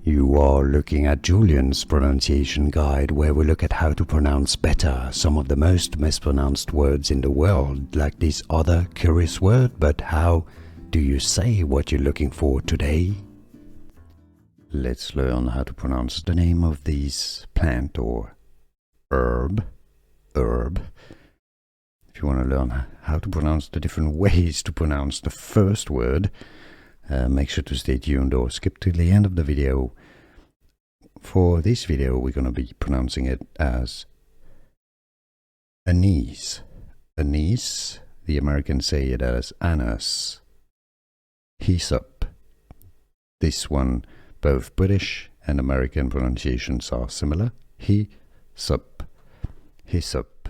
You are looking at Julian's pronunciation guide, where we look at how to pronounce better some of the most mispronounced words in the world, like this other curious word. But how do you say what you're looking for today? Let's learn how to pronounce the name of this plant or herb. If you want to learn how to pronounce the different ways to pronounce the first word, make sure to stay tuned or skip to the end of the video. For this video, we're going to be pronouncing it as anise. Anise, the Americans say it as anise. Hyssop. This one, both British and American pronunciations are similar. Hyssop. Hyssop.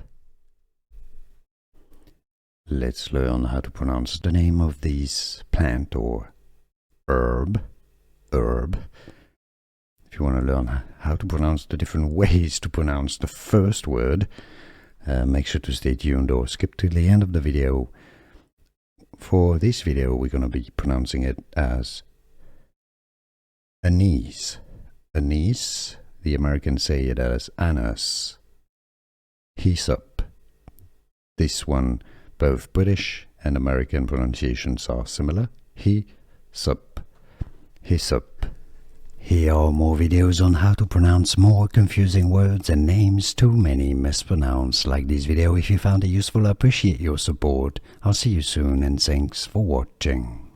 Let's learn how to pronounce the name of this plant or herb. If you want to learn how to pronounce the different ways to pronounce the first word, make sure to stay tuned or skip to the end of the video. For this video, we're going to be pronouncing it as anise. Anise, the Americans say it as anise. Hyssop. This one, both British and American pronunciations are similar. Hyssop. Hyssop. Here are more videos on how to pronounce more confusing words and names too many mispronounced. Like this video if you found it useful. I appreciate your support. I'll see you soon and thanks for watching.